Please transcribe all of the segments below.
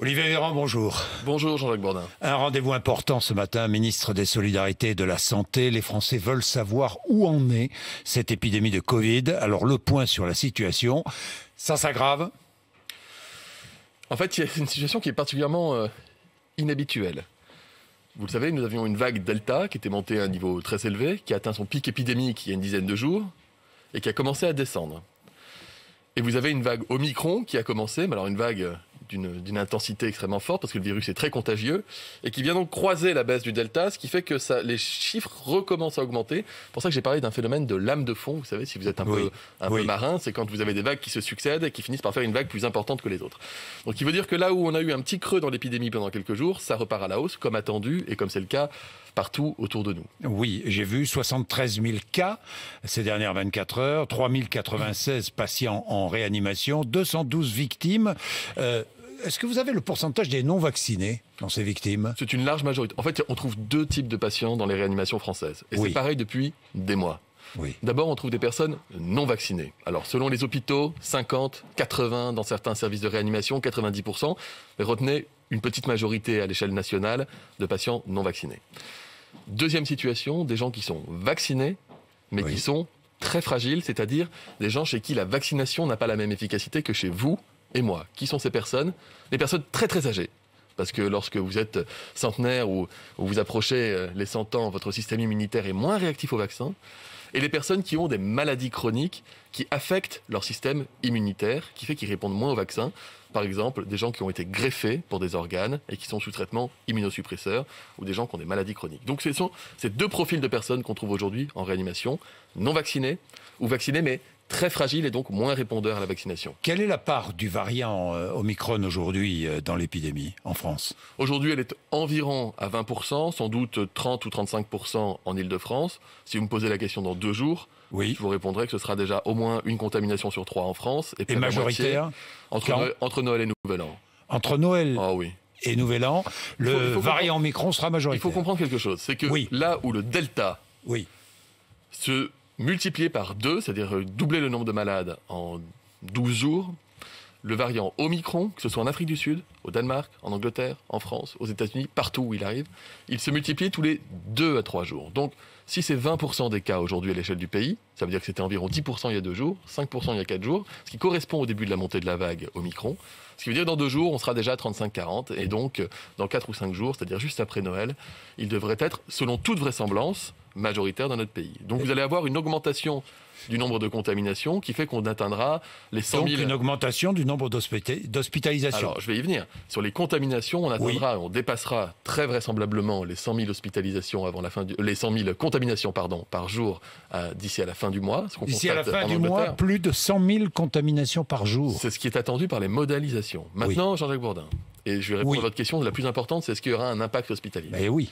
Olivier Véran, bonjour. Bonjour Jean-Jacques Bourdin. Un rendez-vous important ce matin, ministre des Solidarités et de la Santé. Les Français veulent savoir où en est cette épidémie de Covid. Alors le point sur la situation, ça s'aggrave? En fait, il y a une situation qui est particulièrement inhabituelle. Vous le savez, nous avions une vague Delta qui était montée à un niveau très élevé, qui a atteint son pic épidémique il y a une dizaine de jours et qui a commencé à descendre. Et vous avez une vague Omicron qui a commencé, mais alors une vague d'une intensité extrêmement forte parce que le virus est très contagieux et qui vient donc croiser la baisse du Delta, ce qui fait que les chiffres recommencent à augmenter. C'est pour ça que j'ai parlé d'un phénomène de lame de fond. Vous savez, si vous êtes un peu marin, c'est quand vous avez des vagues qui se succèdent et qui finissent par faire une vague plus importante que les autres. Donc il veut dire que là où on a eu un petit creux dans l'épidémie pendant quelques jours, ça repart à la hausse comme attendu et comme c'est le cas partout autour de nous. Oui, j'ai vu 73 000 cas ces dernières 24 heures, 3 096 patients en réanimation, 212 victimes. Est-ce que vous avez le pourcentage des non-vaccinés dans ces victimes? C'est une large majorité. En fait, on trouve deux types de patients dans les réanimations françaises. Et c'est pareil depuis des mois. Oui. D'abord, on trouve des personnes non vaccinées. Alors, selon les hôpitaux, 50, 80 dans certains services de réanimation, 90%. Mais retenez une petite majorité à l'échelle nationale de patients non vaccinés. Deuxième situation, des gens qui sont vaccinés, mais qui sont très fragiles, c'est-à-dire des gens chez qui la vaccination n'a pas la même efficacité que chez vous et moi. Qui sont ces personnes? Les personnes très très âgées. Parce que lorsque vous êtes centenaire ou vous approchez les 100 ans, votre système immunitaire est moins réactif au vaccin. Et les personnes qui ont des maladies chroniques qui affectent leur système immunitaire, qui fait qu'ils répondent moins au vaccin. Par exemple, des gens qui ont été greffés pour des organes et qui sont sous traitement immunosuppresseur, ou des gens qui ont des maladies chroniques. Donc ce sont ces deux profils de personnes qu'on trouve aujourd'hui en réanimation, non vaccinés ou vaccinés mais très fragiles et donc moins répondeurs à la vaccination. Quelle est la part du variant Omicron aujourd'hui dans l'épidémie en France? Aujourd'hui, elle est environ à 20%, sans doute 30 ou 35% en Île-de-France. Si vous me posez la question dans 2 jours, je vous répondrai que ce sera déjà au moins une contamination sur 3 en France. Et majoritaire entre Noël et Nouvel An. Entre Noël oui. et Nouvel An, le variant Omicron sera majoritaire. Il faut comprendre quelque chose, c'est que là où le Delta se multiplié par 2, c'est-à-dire doubler le nombre de malades en 12 jours, le variant Omicron, que ce soit en Afrique du Sud, au Danemark, en Angleterre, en France, aux États-Unis, partout où il arrive, il se multiplie tous les 2 à 3 jours. Donc, si c'est 20% des cas aujourd'hui à l'échelle du pays, ça veut dire que c'était environ 10% il y a 2 jours, 5% il y a 4 jours, ce qui correspond au début de la montée de la vague Omicron. Ce qui veut dire que dans 2 jours, on sera déjà à 35-40, et donc dans 4 ou 5 jours, c'est-à-dire juste après Noël, il devrait être, selon toute vraisemblance, majoritaire dans notre pays. Donc vous allez avoir une augmentation du nombre de contaminations qui fait qu'on atteindra les 100 000... Donc une augmentation du nombre d'hospitalisations. Alors, je vais y venir. Sur les contaminations, on atteindra, on dépassera très vraisemblablement les 100 000 hospitalisations avant la fin les 100 000 contaminations, par jour d'ici à la fin du mois. D'ici à la fin du mois, plus de 100 000 contaminations par jour. C'est ce qui est attendu par les modélisations. Maintenant, Jean-Jacques Bourdin, et je vais répondre à votre question, la plus importante, c'est est-ce qu'il y aura un impact hospitalier? Oui.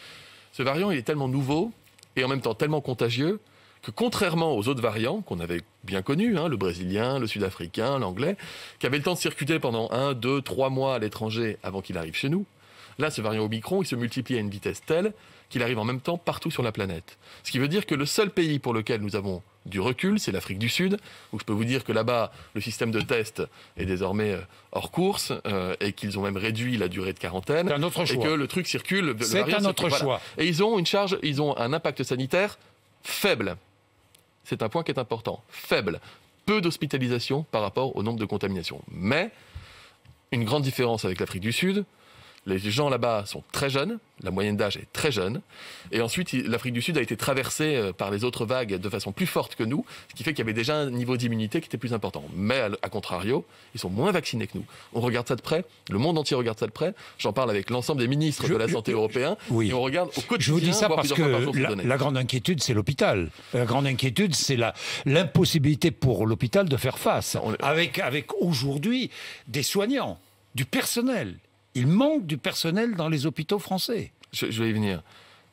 Ce variant, il est tellement nouveau et en même temps tellement contagieux que contrairement aux autres variants qu'on avait bien connus, le brésilien, le sud-africain, l'anglais, qui avaient le temps de circuler pendant 1, 2, 3 mois à l'étranger avant qu'il arrive chez nous, là, ce variant Omicron, il se multiplie à une vitesse telle qu'il arrive en même temps partout sur la planète. Ce qui veut dire que le seul pays pour lequel nous avons du recul, c'est l'Afrique du Sud, où je peux vous dire que là-bas, le système de test est désormais hors course et qu'ils ont même réduit la durée de quarantaine. C'est un autre choix. Et que le truc circule. C'est un autre choix. Et ils ont un impact sanitaire faible. C'est un point qui est important. Faible. Peu d'hospitalisation par rapport au nombre de contaminations. Mais une grande différence avec l'Afrique du Sud. Les gens là-bas sont très jeunes, la moyenne d'âge est très jeune. Et ensuite, l'Afrique du Sud a été traversée par les autres vagues de façon plus forte que nous, ce qui fait qu'il y avait déjà un niveau d'immunité qui était plus important. Mais à contrario, ils sont moins vaccinés que nous. On regarde ça de près, le monde entier regarde ça de près. J'en parle avec l'ensemble des ministres de la Santé européens. Et on regarde au quotidien. Je vous dis ça parce que la grande inquiétude, c'est l'hôpital. La grande inquiétude, c'est l'impossibilité pour l'hôpital de faire face. Avec aujourd'hui des soignants, du personnel. Il manque du personnel dans les hôpitaux français. Je vais y venir.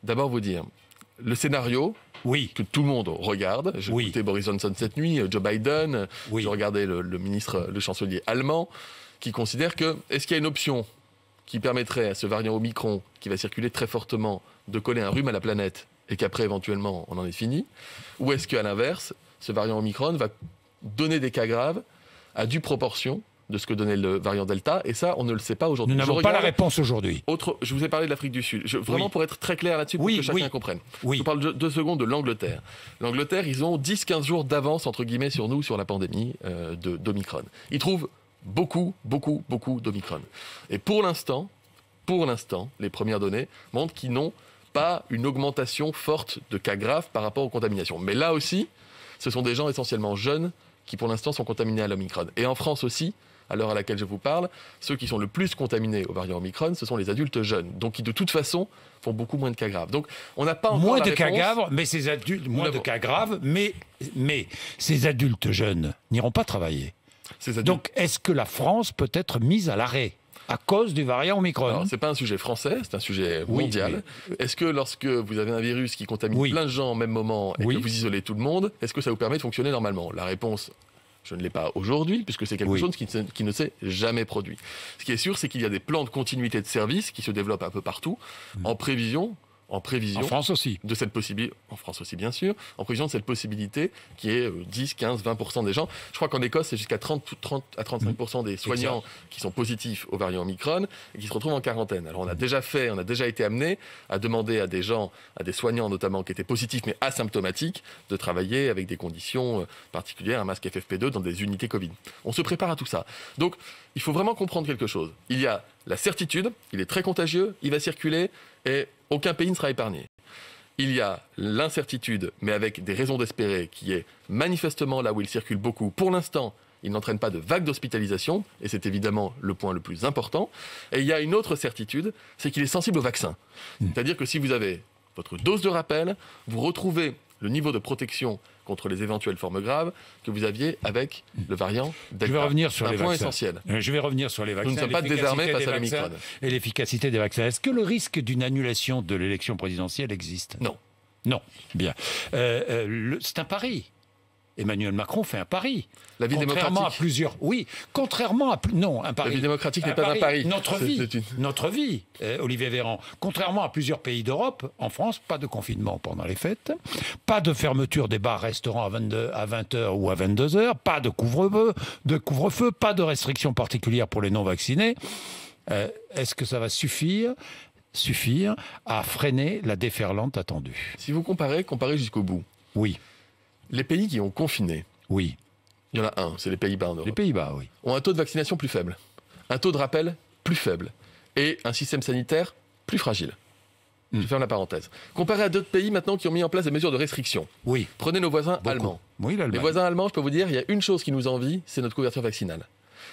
D'abord vous dire, le scénario que tout le monde regarde, j'ai écouté Boris Johnson cette nuit, Joe Biden, j'ai regardé le chancelier allemand, qui considère que, est-ce qu'il y a une option qui permettrait à ce variant Omicron, qui va circuler très fortement, de coller un rhume à la planète et qu'après, éventuellement, on en est fini? Ou est-ce qu'à l'inverse, ce variant Omicron va donner des cas graves à due proportion de ce que donnait le variant Delta, et ça, on ne le sait pas aujourd'hui. Nous n'avons pas la réponse aujourd'hui. Je vous ai parlé de l'Afrique du Sud. Vraiment, pour être très clair là-dessus, pour que chacun comprenne. Je vous parle 2 secondes de l'Angleterre. L'Angleterre, ils ont 10-15 jours d'avance, entre guillemets, sur nous, sur la pandémie d'Omicron. Ils trouvent beaucoup d'Omicron. Et pour l'instant, les premières données montrent qu'ils n'ont pas une augmentation forte de cas graves par rapport aux contaminations. Mais là aussi, ce sont des gens essentiellement jeunes qui, pour l'instant, sont contaminés à l'Omicron. Et en France aussi, à l'heure à laquelle je vous parle, ceux qui sont le plus contaminés au variant Omicron, ce sont les adultes jeunes, donc qui, de toute façon, font beaucoup moins de cas graves. Donc, on n'a pas encore moins la de réponse. cas graves, mais ces adultes, moins de cas graves, mais ces adultes jeunes n'iront pas travailler. Donc, est-ce que la France peut être mise à l'arrêt à cause du variant Omicron? Ce n'est pas un sujet français, c'est un sujet mondial. Est-ce que lorsque vous avez un virus qui contamine plein de gens au même moment et que vous isolez tout le monde, est-ce que ça vous permet de fonctionner normalement? La réponse, je ne l'ai pas aujourd'hui, puisque c'est quelque chose qui ne s'est jamais produit. Ce qui est sûr, c'est qu'il y a des plans de continuité de service qui se développent un peu partout, en prévision en France aussi. De cette possibilité, en France aussi bien sûr, en prévision de cette possibilité qui est 10, 15, 20% des gens. Je crois qu'en Écosse, c'est jusqu'à 30 à 35% des soignants qui sont positifs au variant Omicron et qui se retrouvent en quarantaine. Alors on a déjà été amené à demander à des gens, à des soignants notamment qui étaient positifs mais asymptomatiques, de travailler avec des conditions particulières, un masque FFP2 dans des unités Covid. On se prépare à tout ça. Donc il faut vraiment comprendre quelque chose. Il y a la certitude, il est très contagieux, il va circuler et aucun pays ne sera épargné. Il y a l'incertitude, mais avec des raisons d'espérer, qui est manifestement là où il circule beaucoup. Pour l'instant, il n'entraîne pas de vague d'hospitalisation, et c'est évidemment le point le plus important. Et il y a une autre certitude, c'est qu'il est sensible au vaccin. C'est-à-dire que si vous avez votre dose de rappel, vous retrouvez le niveau de protection contre les éventuelles formes graves que vous aviez avec le variant Delta. Je vais revenir sur les vaccins. Essentiel. Je vais revenir sur les vaccins. Nous ne sommes pas désarmés face à l'Omicron. Et l'efficacité des vaccins. Est-ce que le risque d'une annulation de l'élection présidentielle existe? Non. Non. Bien. C'est un pari. Emmanuel Macron fait un pari. La vie contrairement démocratique. À plusieurs. Oui, contrairement à non, un pari. La vie démocratique n'est pas un pari. Notre vie, Olivier Véran. Contrairement à plusieurs pays d'Europe, en France, pas de confinement pendant les fêtes, pas de fermeture des bars, restaurants à 20h ou à 22h, pas de couvre-feu, pas de restrictions particulières pour les non-vaccinés. Est-ce que ça va suffire à freiner la déferlante attendue? Si vous comparez jusqu'au bout. Oui. Les pays qui ont confiné, il y en a un, c'est les Pays-Bas en Europe. Les Pays-Bas, oui. Ont un taux de vaccination plus faible, un taux de rappel plus faible et un système sanitaire plus fragile. Je ferme la parenthèse. Comparé à d'autres pays maintenant qui ont mis en place des mesures de restriction. Oui. Prenez nos voisins allemands. Oui, les voisins allemands, je peux vous dire, il y a une chose qui nous envie, c'est notre couverture vaccinale.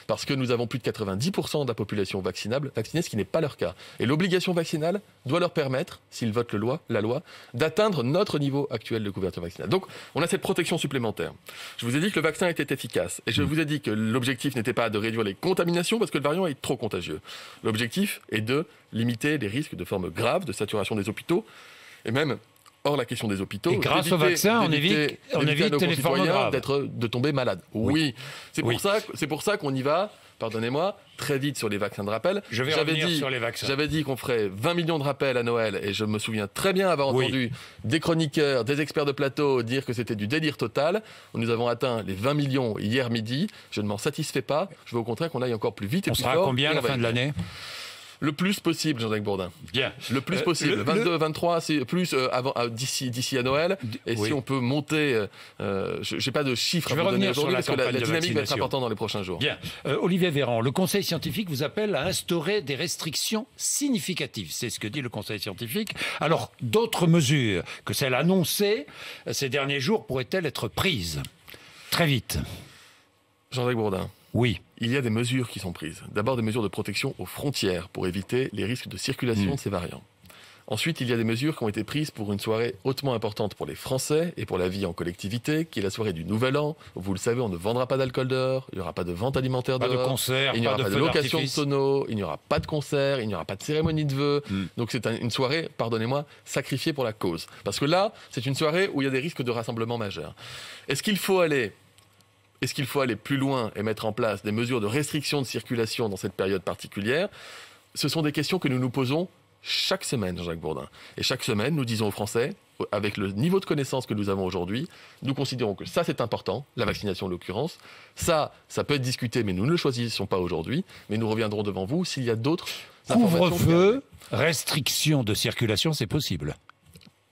Parce que nous avons plus de 90% de la population vaccinée, ce qui n'est pas leur cas. Et l'obligation vaccinale doit leur permettre, s'ils votent la loi, d'atteindre notre niveau actuel de couverture vaccinale. Donc, on a cette protection supplémentaire. Je vous ai dit que le vaccin était efficace. Et je vous ai dit que l'objectif n'était pas de réduire les contaminations, parce que le variant est trop contagieux. L'objectif est de limiter les risques de formes graves, de saturation des hôpitaux, et même... Hors la question des hôpitaux. Et grâce au vaccin, on évite les formes graves. De tomber malade. Oui. C'est pour ça qu'on y va, pardonnez-moi, très vite sur les vaccins de rappel. Je vais revenir sur les vaccins. J'avais dit qu'on ferait 20 millions de rappels à Noël et je me souviens très bien avoir entendu des chroniqueurs, des experts de plateau dire que c'était du délire total. Nous avons atteint les 20 millions hier midi. Je ne m'en satisfais pas. Je veux au contraire qu'on aille encore plus vite et plus fort. On sera à combien à la fin de l'année ? Le plus possible, Jean-Jacques Bourdin. Bien. Le plus possible. 22, 23, c'est plus d'ici à Noël. Et si on peut monter, je n'ai pas de chiffres à vous donner aujourd'hui parce que la dynamique va être importante dans les prochains jours. Bien. Olivier Véran, le Conseil scientifique vous appelle à instaurer des restrictions significatives. C'est ce que dit le Conseil scientifique. Alors, d'autres mesures que celles annoncées ces derniers jours pourraient-elles être prises très vite? Jean-Jacques Bourdin. Oui. Il y a des mesures qui sont prises. D'abord, des mesures de protection aux frontières pour éviter les risques de circulation de ces variants. Ensuite, il y a des mesures qui ont été prises pour une soirée hautement importante pour les Français et pour la vie en collectivité, qui est la soirée du Nouvel An. Vous le savez, on ne vendra pas d'alcool dehors, il n'y aura pas de vente alimentaire dehors, pas de concert, il n'y aura pas de location de tonneaux, il n'y aura pas de concert, il n'y aura pas de cérémonie de vœux. Donc c'est une soirée, pardonnez-moi, sacrifiée pour la cause. Parce que là, c'est une soirée où il y a des risques de rassemblement majeurs. Est-ce qu'il faut aller plus loin et mettre en place des mesures de restriction de circulation dans cette période particulière? Ce sont des questions que nous nous posons chaque semaine, Jean-Jacques Bourdin. Et chaque semaine, nous disons aux Français, avec le niveau de connaissance que nous avons aujourd'hui, nous considérons que ça, c'est important, la vaccination en l'occurrence. Ça peut être discuté, mais nous ne le choisissons pas aujourd'hui. Mais nous reviendrons devant vous s'il y a d'autres informations. Couvre-feu, restriction de circulation, c'est possible.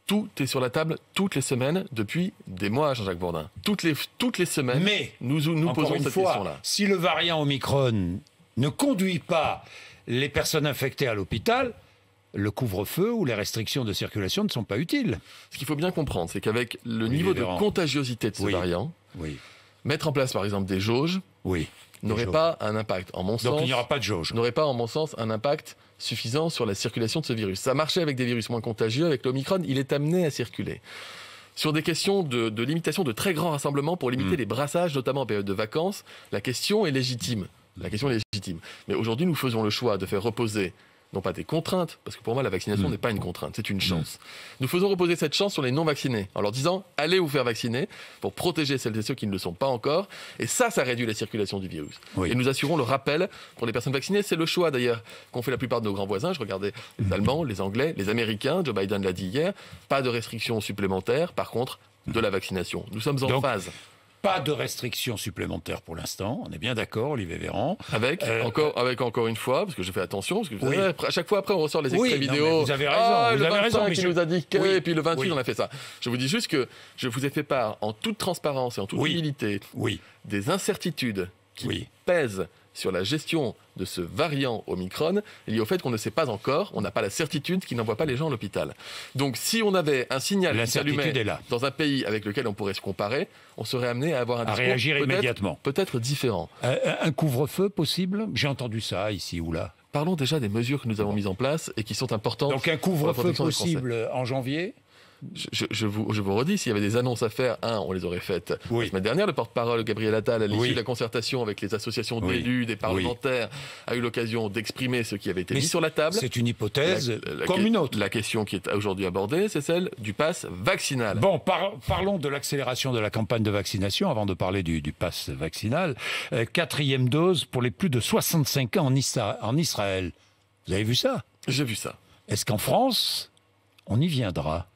Tout est sur la table toutes les semaines depuis des mois, Jean-Jacques Bourdin. Toutes les semaines, mais, nous posons cette question-là. Si le variant Omicron ne conduit pas les personnes infectées à l'hôpital, le couvre-feu ou les restrictions de circulation ne sont pas utiles. Ce qu'il faut bien comprendre, c'est qu'avec le niveau de contagiosité de ce variant, mettre en place par exemple des jauges n'aurait pas un impact, en mon sens. Donc il n'y aura pas de jauge. N'aurait pas, en mon sens, un impact suffisant sur la circulation de ce virus. Ça marchait avec des virus moins contagieux, avec l'Omicron, il est amené à circuler. Sur des questions de limitation de très grands rassemblements pour limiter les brassages, notamment en période de vacances, la question est légitime. Mais aujourd'hui, nous faisons le choix de faire reposer non pas des contraintes, parce que pour moi la vaccination n'est pas une contrainte, c'est une chance. Nous faisons reposer cette chance sur les non-vaccinés, en leur disant allez vous faire vacciner pour protéger celles et ceux qui ne le sont pas encore, et ça réduit la circulation du virus. Et nous assurons le rappel pour les personnes vaccinées, c'est le choix d'ailleurs qu'ont fait la plupart de nos grands voisins, je regardais les Allemands, les Anglais, les Américains, Joe Biden l'a dit hier, pas de restrictions supplémentaires, par contre de la vaccination. Nous sommes en phase. Pas de restrictions supplémentaires pour l'instant, on est bien d'accord, Olivier Véran. Avec encore une fois, parce que je fais attention, parce que à chaque fois après on ressort les extraits vidéo. Vous avez raison, le 25 qui nous a dit que, et puis le 28 on a fait ça. Je vous dis juste que je vous ai fait part en toute transparence et en toute humilité des incertitudes qui pèsent sur la gestion de ce variant Omicron, lié au fait qu'on ne sait pas encore, on n'a pas la certitude qu'il n'envoie pas les gens à l'hôpital. Donc si on avait un signal qui s'allumait dans un pays avec lequel on pourrait se comparer, on serait amené à avoir un discours réagir immédiatement. Peut-être différent. Un couvre-feu possible ? J'ai entendu ça ici ou là. Parlons déjà des mesures que nous avons mises en place et qui sont importantes. Donc un couvre-feu possible en janvier ? Je vous redis, s'il y avait des annonces à faire, on les aurait faites la semaine dernière. Le porte-parole Gabriel Attal, à l'issue de la concertation avec les associations d'élus, des parlementaires, a eu l'occasion d'exprimer ce qui avait été mis sur la table. C'est une hypothèse comme une autre. La question qui est aujourd'hui abordée, c'est celle du pass vaccinal. Bon, parlons de l'accélération de la campagne de vaccination avant de parler du pass vaccinal. 4e dose pour les plus de 65 ans en Israël. Vous avez vu ça ? J'ai vu ça. Est-ce qu'en France, on y viendra ?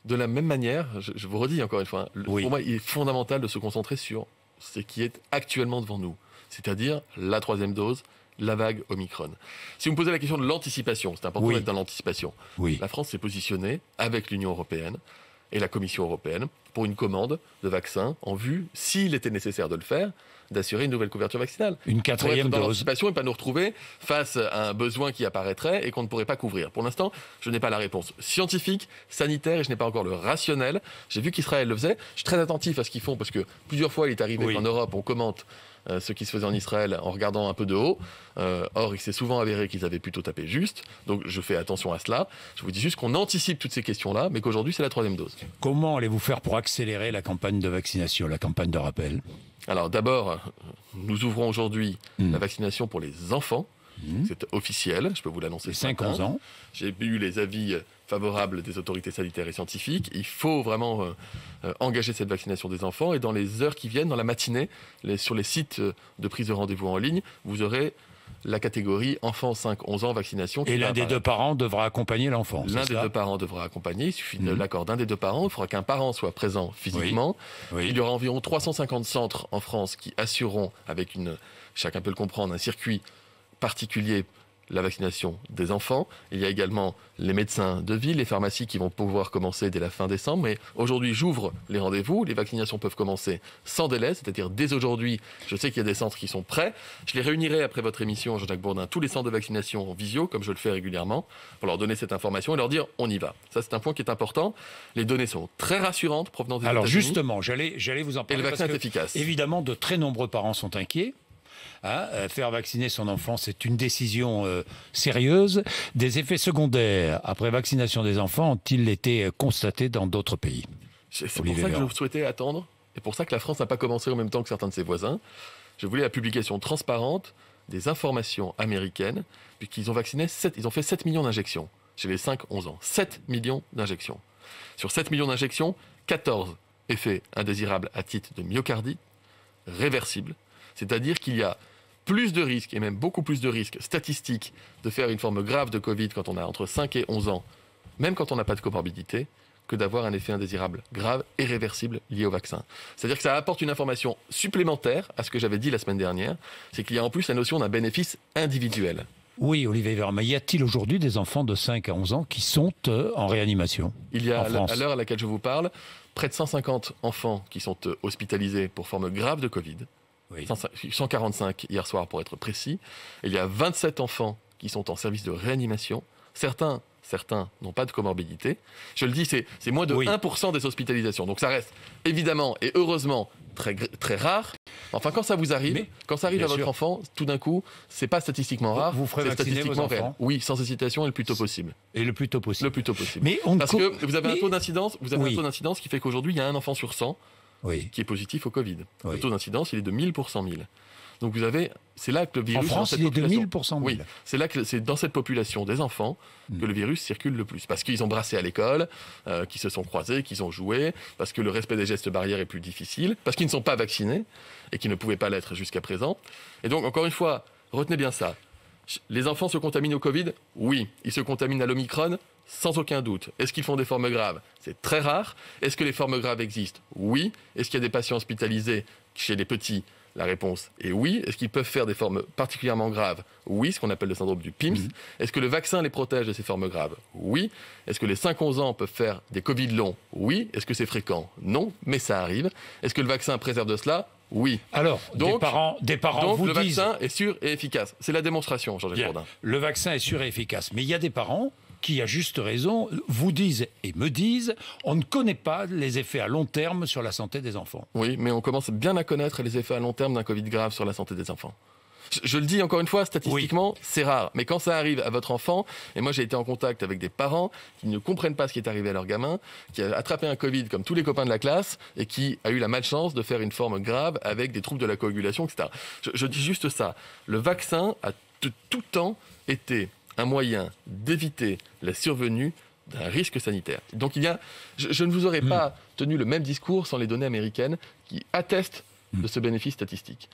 De la même manière, je vous redis encore une fois, pour moi, il est fondamental de se concentrer sur ce qui est actuellement devant nous, c'est-à-dire la 3e dose, la vague Omicron. Si vous me posez la question de l'anticipation, c'est important d'être dans l'anticipation. La France s'est positionnée avec l'Union européenne et la Commission européenne pour une commande de vaccins en vue, s'il était nécessaire de le faire, d'assurer une nouvelle couverture vaccinale. Une 4e dose. L'anticipation et pas nous retrouver face à un besoin qui apparaîtrait et qu'on ne pourrait pas couvrir. Pour l'instant, je n'ai pas la réponse scientifique, sanitaire, et je n'ai pas encore le rationnel. J'ai vu qu'Israël le faisait. Je suis très attentif à ce qu'ils font parce que plusieurs fois, il est arrivé qu'en Europe, on commente ce qui se faisait en Israël en regardant un peu de haut. Or, il s'est souvent avéré qu'ils avaient plutôt tapé juste. Donc, je fais attention à cela. Je vous dis juste qu'on anticipe toutes ces questions-là, mais qu'aujourd'hui, c'est la 3e dose. Comment allez-vous faire pour accélérer la campagne de vaccination, la campagne de rappel ? Alors d'abord, nous ouvrons aujourd'hui la vaccination pour les enfants. C'est officiel, je peux vous l'annoncer. 5-11 ans. J'ai eu les avis favorables des autorités sanitaires et scientifiques. Il faut vraiment engager cette vaccination des enfants. Et dans les heures qui viennent, dans la matinée, sur les sites de prise de rendez-vous en ligne, vous aurez la catégorie enfants 5-11 ans vaccination. Et l'un des deux parents devra accompagner l'enfant. L'un des deux parents devra accompagner. Il suffit de l'accord d'un des deux parents. Il faudra qu'un parent soit présent physiquement. Il y aura environ 350 centres en France qui assureront, avec chacun peut le comprendre, un circuit particulier, la vaccination des enfants. Il y a également les médecins de ville, les pharmacies qui vont pouvoir commencer dès la fin décembre. Mais aujourd'hui, j'ouvre les rendez-vous. Les vaccinations peuvent commencer sans délai, c'est-à-dire dès aujourd'hui. Je sais qu'il y a des centres qui sont prêts. Je les réunirai après votre émission, Jean-Jacques Bourdin, tous les centres de vaccination en visio, comme je le fais régulièrement, pour leur donner cette information et leur dire on y va. Ça, c'est un point qui est important. Les données sont très rassurantes provenant des États-Unis. Alors justement, j'allais vous en parler. Et le vaccin est efficace. Évidemment, de très nombreux parents sont inquiets. Faire vacciner son enfant, c'est une décision sérieuse. Des effets secondaires après vaccination des enfants ont-ils été constatés dans d'autres pays ? C'est pour ça que je souhaitais attendre. Et pour ça que la France n'a pas commencé en même temps que certains de ses voisins. Je voulais la publication transparente des informations américaines, puisqu'ils ont ils ont fait 7 millions d'injections chez les 5-11 ans. 7 millions d'injections. Sur 7 millions d'injections, 14 effets indésirables à titre de myocardie, réversibles. C'est-à-dire qu'il y a plus de risques, et même beaucoup plus de risques statistiques, de faire une forme grave de Covid quand on a entre 5 et 11 ans, même quand on n'a pas de comorbidité, que d'avoir un effet indésirable grave et réversible lié au vaccin. C'est-à-dire que ça apporte une information supplémentaire à ce que j'avais dit la semaine dernière, c'est qu'il y a en plus la notion d'un bénéfice individuel. Oui, Olivier Véran, mais y a-t-il aujourd'hui des enfants de 5 à 11 ans qui sont en réanimation Il y a, en France? à l'heure à laquelle je vous parle, près de 150 enfants qui sont hospitalisés pour forme grave de Covid. Oui. 145 hier soir pour être précis. Et il y a 27 enfants qui sont en service de réanimation. Certains n'ont pas de comorbidité. Je le dis, c'est moins de 1% des hospitalisations. Donc ça reste évidemment et heureusement très, très rare. Enfin, quand ça vous arrive, quand ça arrive à votre enfant, tout d'un coup, c'est pas statistiquement rare, vous ferez c'est vacciner statistiquement vos enfants réel. Oui, sans hésitation et le plus tôt possible. Et le plus tôt possible. Le plus tôt possible. Mais parce que vous avez un taux d'incidence, un taux d'incidence qui fait qu'aujourd'hui, il y a un enfant sur 100 qui est positif au Covid. Le taux d'incidence, il est de 1000 pour 100 000. Donc vous avez, c'est là que le virus... En France, il est de 1000 pour 100 000. Oui, c'est là que c'est dans cette population des enfants que le virus circule le plus. Parce qu'ils ont brassé à l'école, qu'ils se sont croisés, qu'ils ont joué, parce que le respect des gestes barrières est plus difficile, parce qu'ils ne sont pas vaccinés et qu'ils ne pouvaient pas l'être jusqu'à présent. Et donc, encore une fois, retenez bien ça. Les enfants se contaminent au Covid? Oui. Ils se contaminent à l'Omicron? Sans aucun doute. Est-ce qu'ils font des formes graves? C'est très rare. Est-ce que les formes graves existent? Oui. Est-ce qu'il y a des patients hospitalisés chez les petits? La réponse est oui. Est-ce qu'ils peuvent faire des formes particulièrement graves? Oui, ce qu'on appelle le syndrome du PIMS. Est-ce que le vaccin les protège de ces formes graves? Oui. Est-ce que les 5-11 ans peuvent faire des Covid longs? Oui. Est-ce que c'est fréquent? Non, mais ça arrive. Est-ce que le vaccin préserve de cela? Oui. Alors, des parents donc vous le disent... vaccin est sûr et efficace. C'est la démonstration, Jean-Jacques Bourdin. Le vaccin est sûr et efficace. Mais il y a des parents qui, à juste raison, vous disent et me disent on ne connaît pas les effets à long terme sur la santé des enfants. Oui, mais on commence bien à connaître les effets à long terme d'un Covid grave sur la santé des enfants. Je le dis encore une fois, statistiquement, c'est rare. Mais quand ça arrive à votre enfant, et moi j'ai été en contact avec des parents qui ne comprennent pas ce qui est arrivé à leur gamin, qui a attrapé un Covid comme tous les copains de la classe, et qui a eu la malchance de faire une forme grave avec des troubles de la coagulation, etc. Je dis juste ça. Le vaccin a de tout temps été un moyen d'éviter la survenue d'un risque sanitaire. Donc je ne vous aurais pas tenu le même discours sans les données américaines qui attestent de ce bénéfice statistique.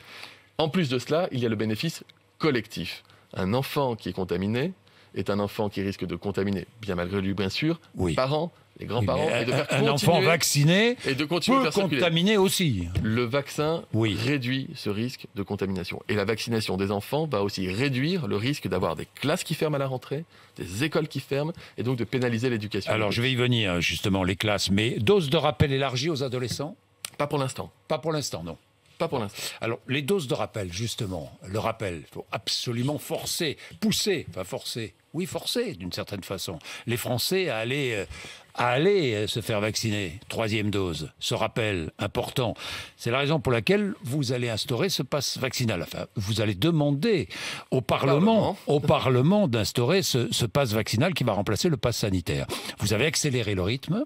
En plus de cela, il y a le bénéfice collectif. Un enfant qui est contaminé est un enfant qui risque de contaminer, bien malgré lui bien sûr, les parents, les grands-parents, et de faire un enfant vacciné et de continuer peut contaminer aussi. Le vaccin réduit ce risque de contamination. Et la vaccination des enfants va aussi réduire le risque d'avoir des classes qui ferment à la rentrée, des écoles qui ferment, et donc de pénaliser l'éducation. Alors je vais y venir justement, les classes. Mais dose de rappel élargie aux adolescents? Pas pour l'instant. Pas pour l'instant, non. Pas pour l'instant. Alors, les doses de rappel, justement, le rappel, il faut absolument forcer, pousser, enfin forcer, oui, forcer d'une certaine façon, les Français à aller se faire vacciner. 3e dose, ce rappel important. C'est la raison pour laquelle vous allez instaurer ce pass vaccinal. Enfin, vous allez demander au Parlement d'instaurer ce pass vaccinal qui va remplacer le pass sanitaire. Vous avez accéléré le rythme.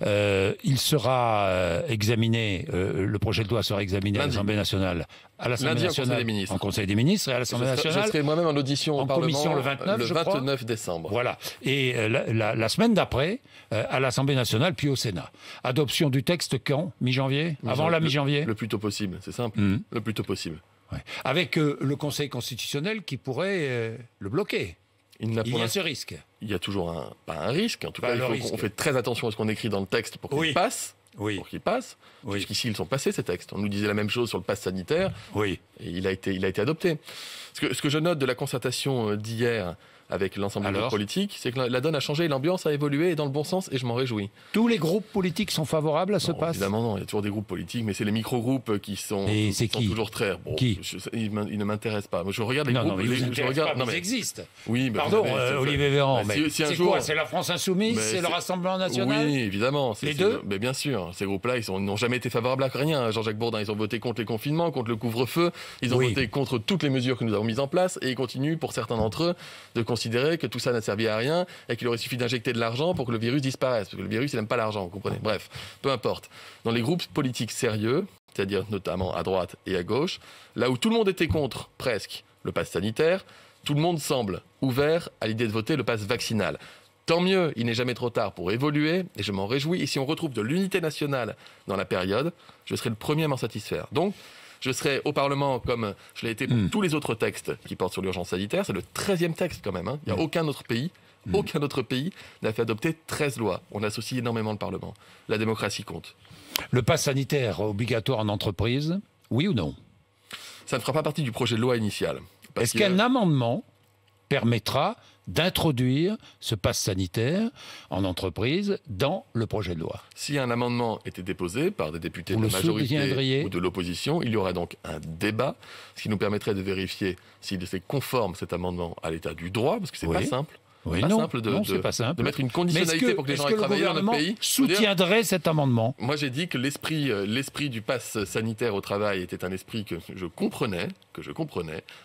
Il sera examiné, le projet de loi sera examiné à l'Assemblée nationale. À l'Assemblée nationale, en Conseil des ministres et à l'Assemblée nationale. Je serai moi-même en audition au Parlement commission le 29 décembre. Voilà. Et la semaine d'après, à l'Assemblée nationale, puis au Sénat. Adoption du texte quand? Mi-janvier? Avant la mi-janvier? Le plus tôt possible, c'est simple. Le plus tôt possible. Ouais. Avec le Conseil constitutionnel qui pourrait le bloquer. Il y a ce risque. Il y a toujours pas un risque. En tout cas, on fait très attention à ce qu'on écrit dans le texte pour qu'il passe. Pour qu'il passe. Jusqu'ici, ils sont passés, ces textes. On nous disait la même chose sur le pass sanitaire. Et il a été adopté. Ce que je note de la concertation d'hier avec l'ensemble des groupes politiques, c'est que la donne a changé, l'ambiance a évolué dans le bon sens et je m'en réjouis. Tous les groupes politiques sont favorables à ce pass? Évidemment non, il y a toujours des groupes politiques, mais c'est les micro-groupes qui sont toujours très... Bon, ils ne m'intéressent pas. Moi, je regarde les groupes... Ils existent. Oui, pardon, Olivier Véran, mais c'est quoi? C'est la France Insoumise? C'est le Rassemblement National? Oui, évidemment. Les deux? Mais bien sûr, ces groupes-là, ils n'ont jamais été favorables à rien. Jean-Jacques Bourdin, ils ont voté contre les confinements, contre le couvre-feu, ils ont voté contre toutes les mesures que nous avons mises en place, et ils continuent, pour certains d'entre eux, de considérer que tout ça n'a servi à rien et qu'il aurait suffi d'injecter de l'argent pour que le virus disparaisse. Parce que le virus, il n'aime pas l'argent, vous comprenez. Bref, peu importe. Dans les groupes politiques sérieux, c'est-à-dire notamment à droite et à gauche, là où tout le monde était contre, presque, le pass sanitaire, tout le monde semble ouvert à l'idée de voter le pass vaccinal. Tant mieux, il n'est jamais trop tard pour évoluer, et je m'en réjouis. Et si on retrouve de l'unité nationale dans la période, je serai le premier à m'en satisfaire. Donc, Je serai au Parlement comme je l'ai été pour tous les autres textes qui portent sur l'urgence sanitaire. C'est le 13e texte quand même. Hein. Il n'y a aucun autre pays n'a fait adopter 13 lois. On associe énormément le Parlement. La démocratie compte. Le pass sanitaire obligatoire en entreprise, oui ou non? Ça ne fera pas partie du projet de loi initial. Est-ce qu'un amendement permettra d'introduire ce pass sanitaire en entreprise dans le projet de loi? Si un amendement était déposé par des députés de la majorité ou de l'opposition, il y aura donc un débat, ce qui nous permettrait de vérifier s'il est conforme cet amendement à l'état du droit, parce que c'est pas simple. Oui, c'est pas simple de mettre une conditionnalité pour que les gens aient travaillé dans notre pays. Soutiendrait cet amendement? Moi, j'ai dit que l'esprit du pass sanitaire au travail était un esprit que je comprenais.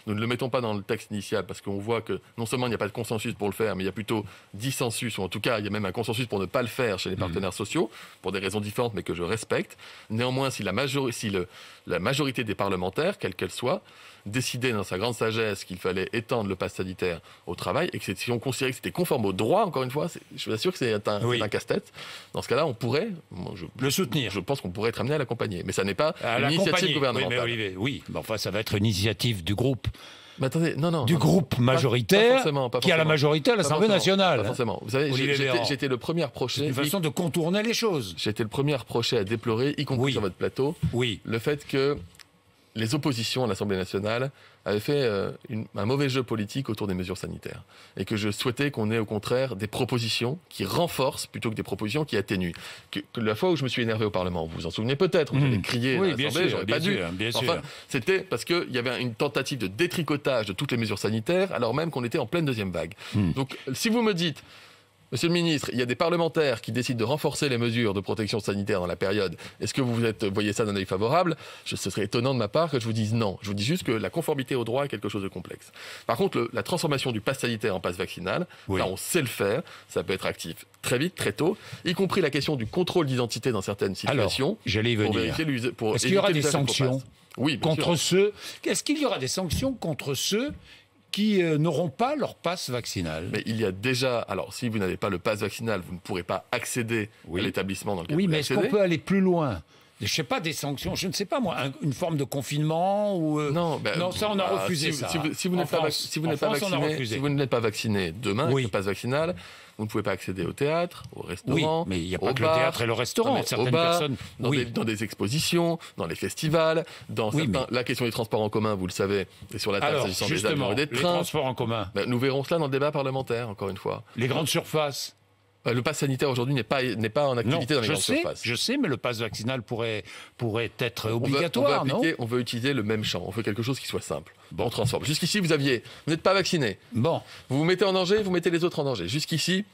Nous ne le mettons pas dans le texte initial parce qu'on voit que non seulement il n'y a pas de consensus pour le faire, mais il y a plutôt dissensus, ou en tout cas, il y a même un consensus pour ne pas le faire chez les partenaires sociaux, pour des raisons différentes, mais que je respecte. Néanmoins, si la majorité des parlementaires, quelle qu'elle soit, décidait dans sa grande sagesse qu'il fallait étendre le pass sanitaire au travail, et que si on considérait que c'était conforme au droit, encore une fois, je vous assure que c'est un casse-tête. Dans ce cas-là, on pourrait le soutenir. Je pense qu'on pourrait être amené à l'accompagner. Mais ça n'est pas une initiative gouvernementale. Oui, mais enfin, ça va être une initiative du groupe. Mais attendez, du groupe majoritaire qui a la majorité à l'Assemblée nationale. Pas forcément. Vous savez, j'étais le premier à reprocher. C'est une façon de contourner les choses. J'ai été le premier à reprocher, à déplorer, y compris sur votre plateau, le fait que les oppositions à l'Assemblée nationale avaient fait un mauvais jeu politique autour des mesures sanitaires. Et que je souhaitais qu'on ait au contraire des propositions qui renforcent plutôt que des propositions qui atténuent. Que la fois où je me suis énervé au Parlement, vous vous en souvenez peut-être, où j'avais crié à l'Assemblée, j'aurais pas dû. Enfin, c'était parce qu'il y avait une tentative de détricotage de toutes les mesures sanitaires, alors même qu'on était en pleine deuxième vague. Donc si vous me dites... Monsieur le ministre, il y a des parlementaires qui décident de renforcer les mesures de protection sanitaire dans la période. Est-ce que vous voyez ça d'un œil favorable? Ce serait étonnant de ma part que je vous dise non. Je vous dis juste que la conformité au droit est quelque chose de complexe. Par contre, la transformation du pass sanitaire en pass vaccinal, là on sait le faire, ça peut être actif très vite, très tôt, y compris la question du contrôle d'identité dans certaines situations. Alors, j'allais y venir. Est-ce qu'il y aura des sanctions contre ceux... Est-ce qu'il y aura des sanctions contre ceux qui n'auront pas leur passe vaccinal? Mais il y a déjà... Alors, si vous n'avez pas le passe vaccinal, vous ne pourrez pas accéder à l'établissement dans lequel vous mais est-ce qu'on peut aller plus loin? Je ne sais pas, des sanctions, je ne sais pas moi, une forme de confinement ou... Non, ça on a refusé ça. Si vous n'êtes pas vacciné demain, avec le passe vaccinal, vous ne pouvez pas accéder au théâtre, au restaurant, mais il n'y a pas que le théâtre et le restaurant. Certaines personnes... Dans des expositions, dans les festivals, la question des transports en commun, vous le savez, est sur la table s'agissant des avions et des trains. Les transports en commun. Nous verrons cela dans le débat parlementaire, encore une fois. Les grandes surfaces. Le pass sanitaire aujourd'hui n'est pas en activité dans les grandes surfaces. Je sais, mais le pass vaccinal pourrait être obligatoire, on veut utiliser le même champ. On veut quelque chose qui soit simple. On transforme. Jusqu'ici, vous n'êtes pas vacciné. Vous vous mettez en danger, vous mettez les autres en danger. Jusqu'ici,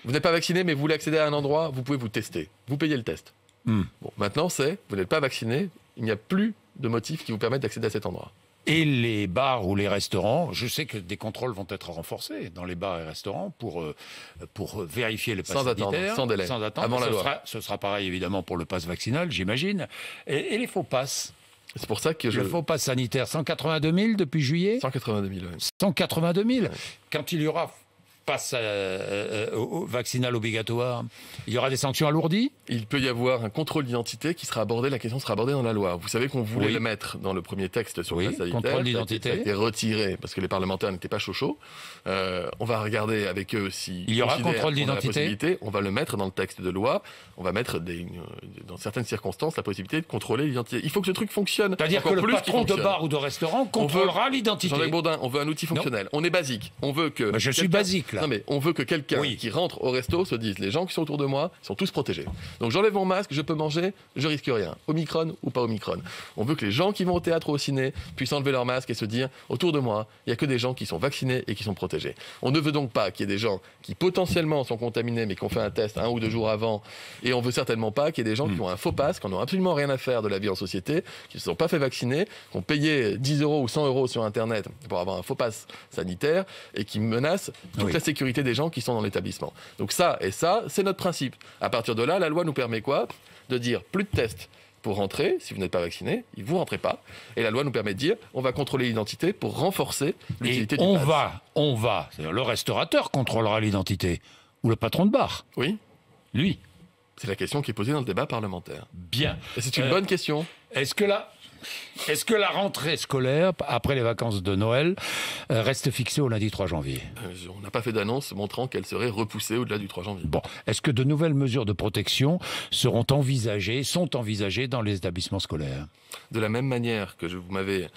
vous n'êtes pas vacciné, mais vous voulez accéder à un endroit, vous pouvez vous tester. Vous payez le test. Maintenant, vous n'êtes pas vacciné, il n'y a plus de motifs qui vous permettent d'accéder à cet endroit. Et les bars ou les restaurants, je sais que des contrôles vont être renforcés dans les bars et restaurants pour vérifier le pass sanitaire. Sans délai, avant la loi. Ce sera pareil évidemment pour le pass vaccinal, j'imagine. Et les faux passes. C'est pour ça que le faux pass sanitaire, 182 000 depuis juillet. 182 000, oui. 182 000. Quand il y aura passe vaccinal obligatoire, il y aura des sanctions alourdies? Il peut y avoir un contrôle d'identité qui sera abordé, la question sera abordée dans la loi. Vous savez qu'on voulait le mettre dans le premier texte sur le pass sanitaire. Contrôle d'identité. Ça a été retiré parce que les parlementaires n'étaient pas chauds. On va regarder avec eux si il y aura contrôle d'identité. On va le mettre dans le texte de loi. On va mettre dans certaines circonstances la possibilité de contrôler l'identité. Il faut que ce truc fonctionne. C'est-à-dire que le patron de bar ou de restaurant contrôlera l'identité. Jean-Jacques Bourdin, on veut un outil fonctionnel. On est basique. On veut que. Je suis basique. Non mais on veut que quelqu'un qui rentre au resto se dise les gens qui sont autour de moi sont tous protégés. Donc j'enlève mon masque, je peux manger, je risque rien. Omicron ou pas Omicron. On veut que les gens qui vont au théâtre ou au ciné puissent enlever leur masque et se dire autour de moi, il n'y a que des gens qui sont vaccinés et qui sont protégés. On ne veut donc pas qu'il y ait des gens qui potentiellement sont contaminés mais qui ont fait un test 1 ou 2 jours avant, et on veut certainement pas qu'il y ait des gens qui ont un faux pass, qui n'ont absolument rien à faire de la vie en société, qui ne se sont pas fait vacciner, qui ont payé 10 € ou 100 € sur Internet pour avoir un faux pass sanitaire et qui menacent toute la sécurité des gens qui sont dans l'établissement. Donc ça, c'est notre principe. À partir de là, la loi nous permet quoi? De dire plus de tests pour rentrer, si vous n'êtes pas vacciné, vous ne rentrez pas. Et la loi nous permet de dire, on va contrôler l'identité pour renforcer l'utilité du pass. C'est-à-dire le restaurateur contrôlera l'identité, ou le patron de bar. Oui. Lui. C'est la question qui est posée dans le débat parlementaire. Bien. Et c'est une bonne question. Est-ce que là... Est-ce que la rentrée scolaire, après les vacances de Noël, reste fixée au lundi 3 janvier ? On n'a pas fait d'annonce montrant qu'elle serait repoussée au-delà du 3 janvier. Bon, est-ce que de nouvelles mesures de protection sont envisagées dans les établissements scolaires ? De la même manière que vous m'avez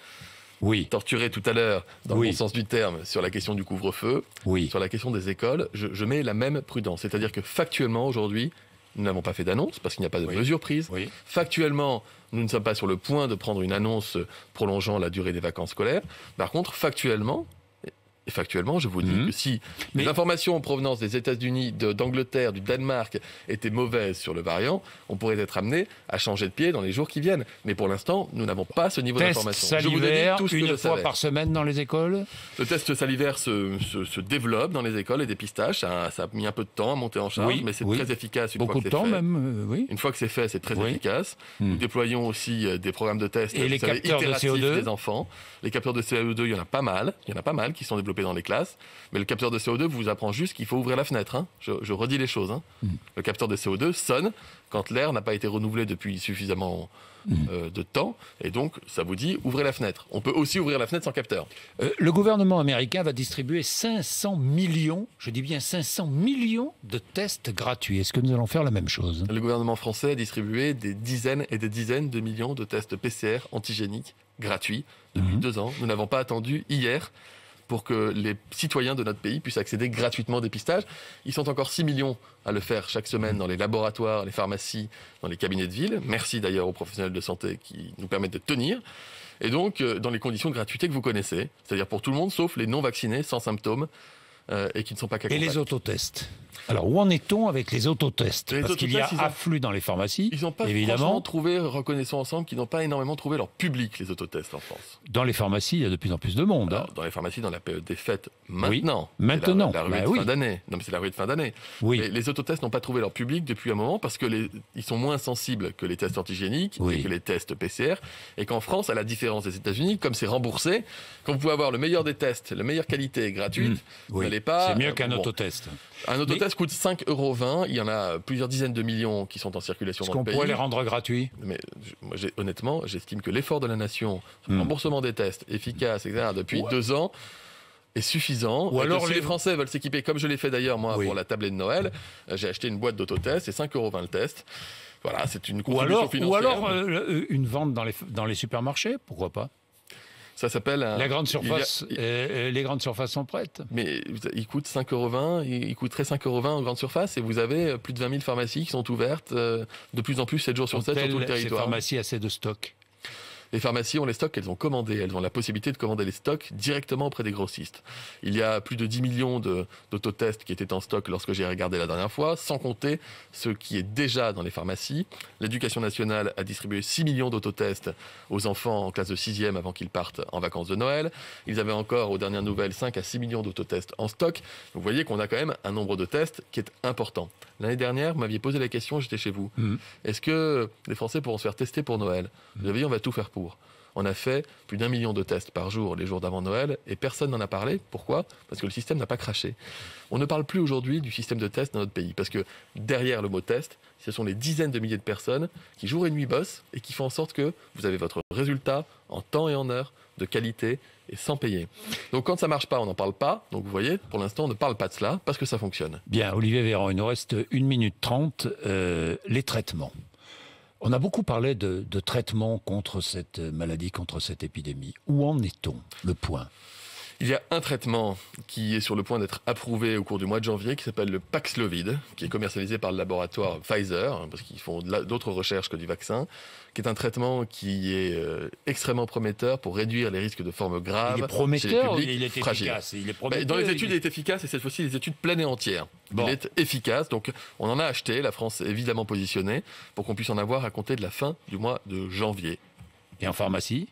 torturé tout à l'heure, dans le bon sens du terme, sur la question du couvre-feu, sur la question des écoles, je mets la même prudence. C'est-à-dire que factuellement, aujourd'hui, nous n'avons pas fait d'annonce parce qu'il n'y a pas de mesures prises. Factuellement, nous ne sommes pas sur le point de prendre une annonce prolongeant la durée des vacances scolaires. Par contre, factuellement, je vous dis que si les informations en provenance des États-Unis, d'Angleterre, du Danemark étaient mauvaises sur le variant, on pourrait être amené à changer de pied dans les jours qui viennent. Mais pour l'instant, nous n'avons pas ce niveau d'information. Test salivaire, une fois par semaine dans les écoles ? Le test salivaire se développe dans les écoles, les dépistages. Ça a mis un peu de temps à monter en charge, mais c'est très efficace une fois que c'est fait. Beaucoup de temps même, Une fois que c'est fait, c'est très efficace. Nous déployons aussi des programmes de tests et les capteurs de CO2 des enfants. Les capteurs de CO2, il y en a pas mal. Il y en a pas mal qui sont développés dans les classes. Mais le capteur de CO2 vous apprend juste qu'il faut ouvrir la fenêtre. Je redis les choses. Le capteur de CO2 sonne quand l'air n'a pas été renouvelé depuis suffisamment de temps. Et donc, ça vous dit, ouvrez la fenêtre. On peut aussi ouvrir la fenêtre sans capteur. Le gouvernement américain va distribuer 500 millions, je dis bien 500 millions de tests gratuits. Est-ce que nous allons faire la même chose ? Le gouvernement français a distribué des dizaines et des dizaines de millions de tests PCR antigéniques gratuits depuis 2 ans. Nous n'avons pas attendu hier pour que les citoyens de notre pays puissent accéder gratuitement au dépistage. Ils sont encore 6 millions à le faire chaque semaine dans les laboratoires, les pharmacies, dans les cabinets de ville. Merci d'ailleurs aux professionnels de santé qui nous permettent de tenir. Et donc, dans les conditions de gratuité que vous connaissez, c'est-à-dire pour tout le monde, sauf les non-vaccinés, sans symptômes, et qui ne sont pas cas contact. Et les autotests ? Alors, où en est-on avec les autotests ? Parce qu'il y a afflux dans les pharmacies, ils n'ont pas évidemment trouvé, reconnaissons ensemble, qu'ils n'ont pas énormément trouvé leur public, les autotests en France. Dans les pharmacies, il y a de plus en plus de monde. Alors, dans les pharmacies, dans la période des fêtes, maintenant. Maintenant. La ruée de fin d'année. Non, mais c'est la ruée de fin d'année. Mais les autotests n'ont pas trouvé leur public depuis un moment parce que ils sont moins sensibles que les tests antigéniques et que les tests PCR. Et qu'en France, à la différence des États-Unis, comme c'est remboursé, quand vous pouvez avoir le meilleur des tests, la meilleure qualité gratuite, vous n'allez pas... C'est mieux qu'un autotest. Un autotest coûte 5,20 €. Il y en a plusieurs dizaines de millions qui sont en circulation dans le pays. Est-ce qu'on pourrait les rendre gratuits ? Mais honnêtement, j'estime que l'effort de la nation, le remboursement des tests efficaces, etc., depuis 2 ans, est suffisant. Ou alors si les Français veulent s'équiper, comme je l'ai fait d'ailleurs moi pour la tablée de Noël, j'ai acheté une boîte d'autotests et 5,20 € le test. Voilà, c'est une contribution financière. Ou alors une vente dans les supermarchés, pourquoi pas ? Ça s'appelle la grande surface. Les grandes surfaces sont prêtes. Mais il coûte 5,20 €. Il coûterait 5,20 € en grande surface et vous avez plus de 20 000 pharmacies qui sont ouvertes de plus en plus 7 jours sur 7 sur tout le territoire. Ces pharmacies assez de stock. Les pharmacies ont les stocks qu'elles ont commandés. Elles ont la possibilité de commander les stocks directement auprès des grossistes. Il y a plus de 10 millions d'autotests qui étaient en stock lorsque j'ai regardé la dernière fois, sans compter ce qui est déjà dans les pharmacies. L'Éducation nationale a distribué 6 millions d'autotests aux enfants en classe de 6e avant qu'ils partent en vacances de Noël. Ils avaient encore, aux dernières nouvelles, 5 à 6 millions d'autotests en stock. Vous voyez qu'on a quand même un nombre de tests qui est important. L'année dernière, vous m'aviez posé la question, j'étais chez vous. Est-ce que les Français pourront se faire tester pour Noël ? Vous avez dit, on va tout faire pour. On a fait plus d'1 million de tests par jour les jours d'avant Noël et personne n'en a parlé. Pourquoi ? Parce que le système n'a pas craché. On ne parle plus aujourd'hui du système de test dans notre pays parce que derrière le mot test, ce sont les dizaines de milliers de personnes qui jour et nuit bossent et qui font en sorte que vous avez votre résultat en temps et en heure, de qualité et sans payer. Donc quand ça ne marche pas, on n'en parle pas. Donc vous voyez, pour l'instant, on ne parle pas de cela parce que ça fonctionne. Bien, Olivier Véran, il nous reste 1 minute 30. Les traitements. On a beaucoup parlé de traitement contre cette maladie, contre cette épidémie. Où en est-on ? Le point. Il y a un traitement qui est sur le point d'être approuvé au cours du mois de janvier, qui s'appelle le Paxlovid, qui est commercialisé par le laboratoire Pfizer, parce qu'ils font d'autres recherches que du vaccin, qui est un traitement qui est extrêmement prometteur pour réduire les risques de formes graves. Il est prometteur, il est efficace. Dans les études, il est efficace, et cette fois-ci, les études pleines et entières. Bon. Il est efficace, donc on en a acheté, la France est évidemment positionnée, pour qu'on puisse en avoir à compter de la fin du mois de janvier. Et en pharmacie ?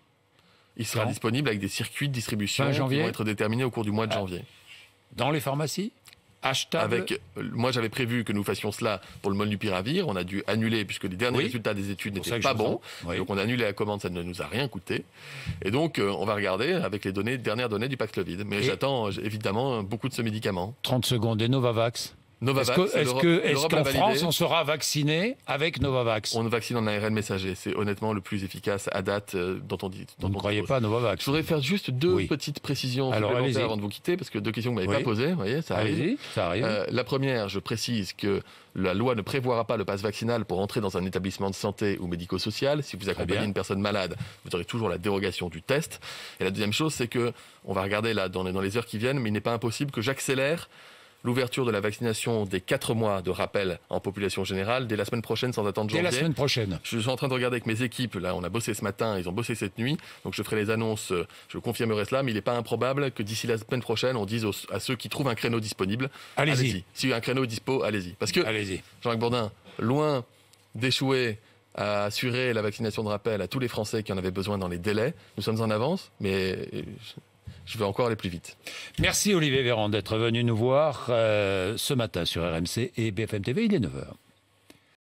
Il sera disponible avec des circuits de distribution qui vont être déterminés au cours du mois de janvier. Dans les pharmacies ? Achetable. Moi, j'avais prévu que nous fassions cela pour le molnupiravir. On a dû annuler puisque les derniers résultats des études n'étaient pas bons. Donc, on a annulé la commande, ça ne nous a rien coûté. Et donc, on va regarder avec les dernières données du Paxlovid. Mais j'attends évidemment beaucoup de ce médicament. 30 secondes. Et Novavax ? Novavax. Est-ce qu'en France, on sera vacciné avec Novavax? On vaccine en ARN messager. C'est honnêtement le plus efficace à date dont on dit. Vous ne croyez pas à Novavax? Je voudrais faire juste deux petites précisions supplémentaires avant de vous quitter, parce que deux questions que vous ne m'avez pas posées. Vous voyez, ça arrive. Ça arrive. La première, je précise que la loi ne prévoira pas le pass vaccinal pour entrer dans un établissement de santé ou médico-social. Si vous accompagnez une personne malade, vous aurez toujours la dérogation du test. Et la deuxième chose, c'est que, on va regarder là dans les heures qui viennent, mais il n'est pas impossible que j'accélère l'ouverture de la vaccination des 4 mois de rappel en population générale dès la semaine prochaine sans attendre janvier. Dès la semaine prochaine. Je suis en train de regarder avec mes équipes. Là, on a bossé ce matin, ils ont bossé cette nuit. Donc je ferai les annonces, je confirmerai cela. Mais il n'est pas improbable que d'ici la semaine prochaine, on dise à ceux qui trouvent un créneau disponible, allez-y. Si un créneau est dispo, allez-y. Parce que, Jean-Marc Bourdin, loin d'échouer à assurer la vaccination de rappel à tous les Français qui en avaient besoin dans les délais, nous sommes en avance, mais je vais encore aller plus vite. Merci Olivier Véran d'être venu nous voir ce matin sur RMC et BFM TV, il est 9h.